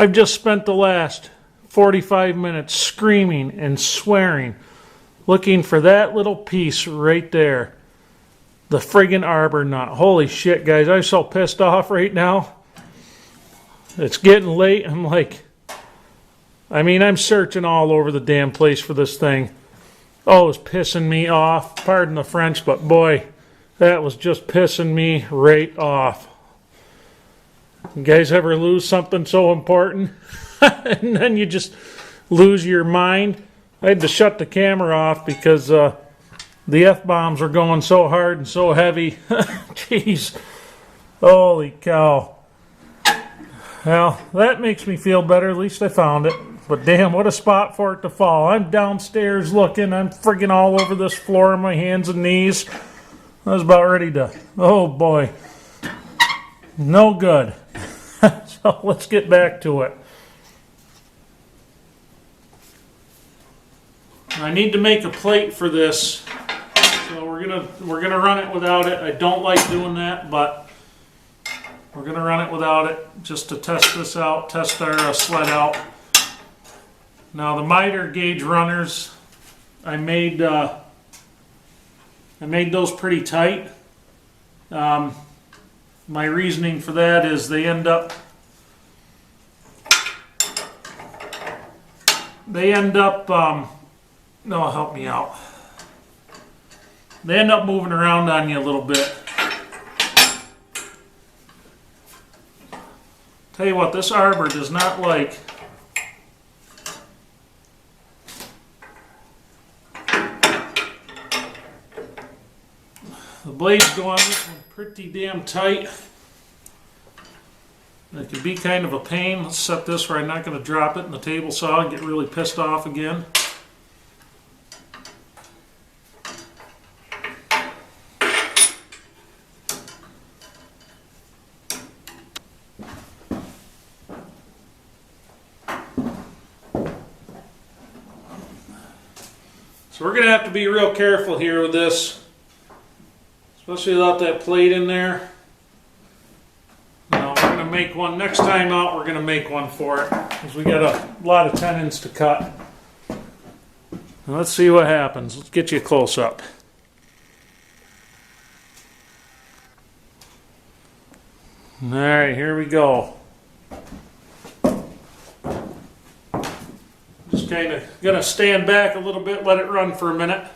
I've just spent the last 45 minutes screaming and swearing, looking for that little piece right there. The friggin' arbor knot. Holy shit, guys, I'm so pissed off right now. It's getting late. I'm searching all over the damn place for this thing. Oh, it's pissing me off. Pardon the French, but boy, that was just pissing me right off. You guys ever lose something so important? And then you just lose your mind? I had to shut the camera off because the F-bombs were going so hard and so heavy. Jeez. Holy cow. Well, that makes me feel better. At least I found it. But damn, what a spot for it to fall. I'm downstairs looking. I'm friggin' all over this floor on my hands and knees. I was about ready to... Oh, boy. No good. So let's get back to it. I need to make a plate for this. So we're gonna run it without it. I don't like doing that, but we're gonna run it without it just to test this out, test our sled out. Now the miter gauge runners, I made those pretty tight. My reasoning for that is they end up no, help me out. They end up moving around on you a little bit. Tell you what, this arbor does not like the blades go on this one pretty damn tight. It could be kind of a pain. Let's set this where I'm not going to drop it in the table saw and get really pissed off again. So we're going to have to be real careful here with this, especially without that plate in there. Now we're going to make one, next time out we're going to make one for it, because we got a lot of tenons to cut. Now let's see what happens. Let's get you a close-up. Alright, here we go. Just kind of going to stand back a little bit, let it run for a minute.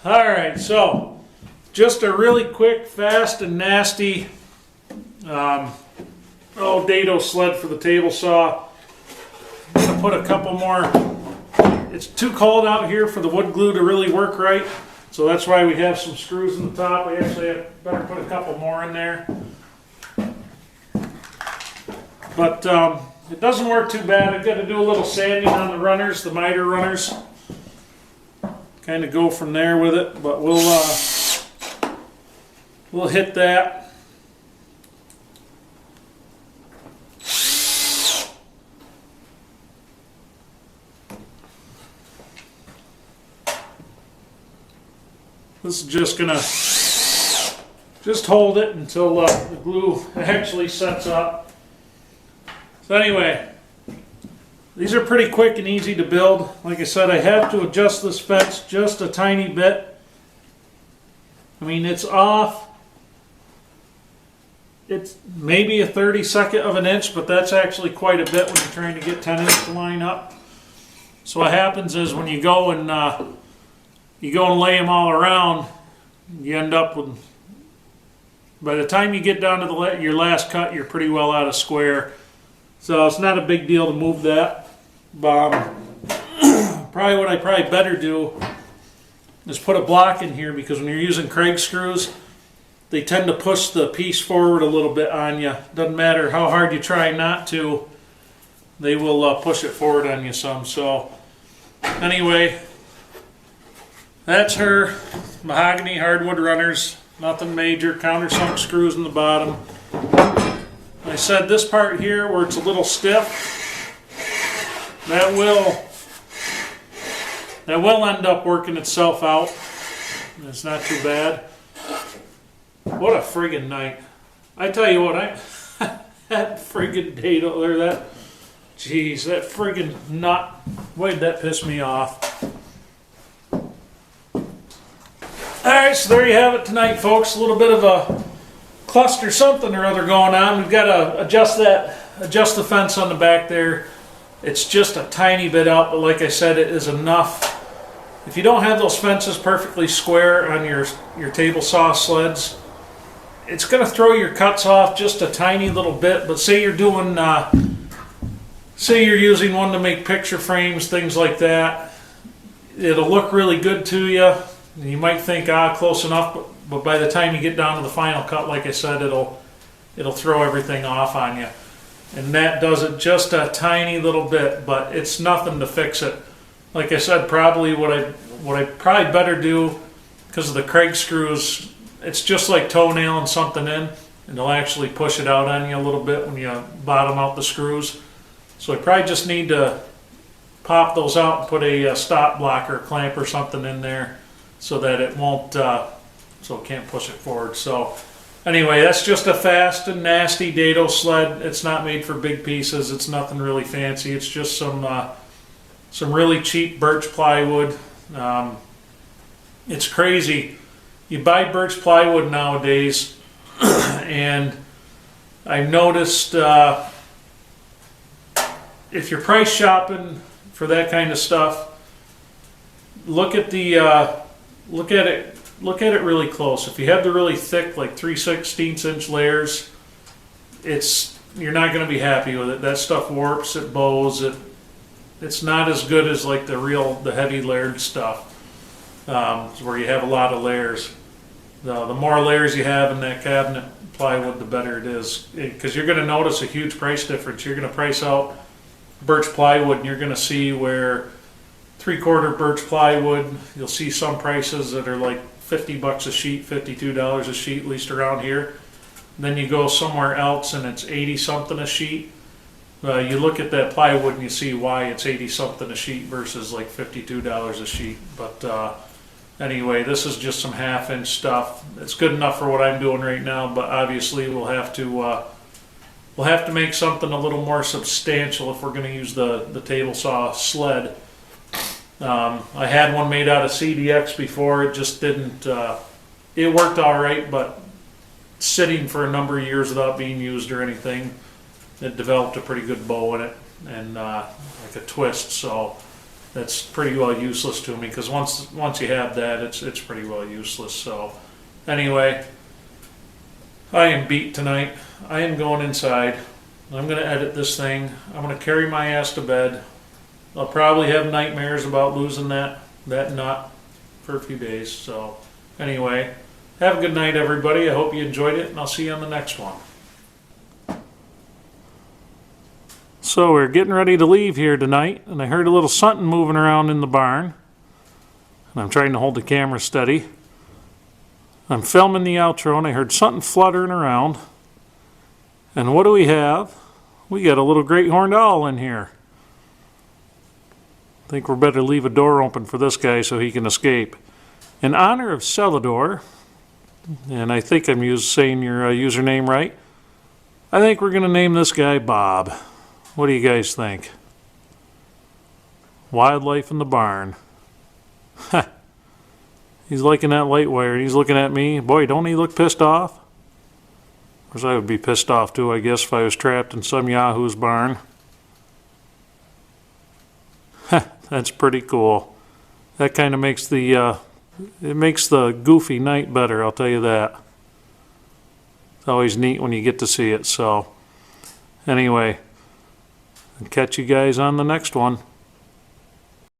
Alright, so just a really quick, fast, and nasty Dado sled for the table saw. I'm going to put a couple more. It's too cold out here for the wood glue to really work right, so that's why we have some screws in the top. We actually better put a couple more in there. But it doesn't work too bad. I've got to do a little sanding on the runners, the miter runners. Kind of go from there with it, but we'll hit that. This is just gonna hold it until the glue actually sets up. So anyway, these are pretty quick and easy to build. Like I said, I have to adjust this fence just a tiny bit. I mean, it's off. It's maybe a 32nd of an inch, but that's actually quite a bit when you're trying to get tenons to line up. So what happens is when you go and lay them all around, you end up with, by the time you get down to your last cut, you're pretty well out of square. So it's not a big deal to move that. Probably what I better do is put a block in here, because when you're using Craig screws, they tend to push the piece forward a little bit on you. Doesn't matter how hard you try not to, they will push it forward on you some. So anyway, that's her mahogany hardwood runners. Nothing major. Countersunk screws in the bottom. I said this part here where it's a little stiff, that will end up working itself out. It's not too bad. What a friggin' night. I tell you what, that friggin' dado, or that friggin' nut, why did that piss me off? Alright, so there you have it tonight, folks. A little bit of a cluster something or other going on. We've got to adjust the fence on the back there. It's just a tiny bit out, but like I said, it is enough. If you don't have those fences perfectly square on your table saw sleds, it's going to throw your cuts off just a tiny little bit. But say you're doing, say you're using one to make picture frames, things like that, it'll look really good to you. You might think, close enough, but by the time you get down to the final cut, like I said, it'll throw everything off on you. And that does it just a tiny little bit, but it's nothing to fix it. Like I said, probably what I probably better do, because of the Craig screws, it's just like toenailing something in, and they'll actually push it out on you a little bit when you bottom out the screws. So I probably just need to pop those out and put a stop block or clamp or something in there, so that it won't, so it can't push it forward. So anyway, that's just a fast and nasty dado sled. It's not made for big pieces. It's nothing really fancy. It's just some really cheap birch plywood. It's crazy. You buy birch plywood nowadays, and I've noticed if you're price shopping for that kind of stuff, look at it really close. If you have the really thick, like 3/16 inch layers, you're not going to be happy with it. That stuff warps, it bows, it's not as good as like the heavy layered stuff, where you have a lot of layers. The more layers you have in that cabinet plywood, the better it is, because you're going to notice a huge price difference. You're going to price out birch plywood, and you're going to see where 3/4 birch plywood, you'll see some prices that are like $50 a sheet, $52 a sheet, at least around here. Then you go somewhere else and it's 80 something a sheet. You look at that plywood and you see why it's 80 something a sheet versus like $52 a sheet. But anyway, this is just some 1/2 inch stuff. It's good enough for what I'm doing right now, but obviously we'll have to make something a little more substantial if we're going to use the table saw sled. I had one made out of CDX before. It just didn't, it worked all right, but sitting for a number of years without being used or anything, it developed a pretty good bow in it, and like a twist. So that's pretty well useless to me, because once you have that, it's pretty well useless. So anyway, I am beat tonight. I am going inside. I'm going to edit this thing. I'm going to carry my ass to bed. I'll probably have nightmares about losing that nut for a few days. So anyway, have a good night, everybody. I hope you enjoyed it, and I'll see you on the next one. So we're getting ready to leave here tonight, and I heard a little something moving around in the barn. And I'm trying to hold the camera steady. I'm filming the outro, and I heard something fluttering around. And what do we have? We got a little great horned owl in here. I think we're better leave a door open for this guy so he can escape. In honor of Celador, and I think I'm saying your username right, I think we're going to name this guy Bob. What do you guys think? Wildlife in the barn. Ha! He's liking that light wire, and he's looking at me. Boy, don't he look pissed off? Of course, I would be pissed off too, I guess, if I was trapped in some yahoo's barn. Ha! That's pretty cool. That kind of makes the goofy night better, I'll tell you that. It's always neat when you get to see it. So anyway, I'll catch you guys on the next one.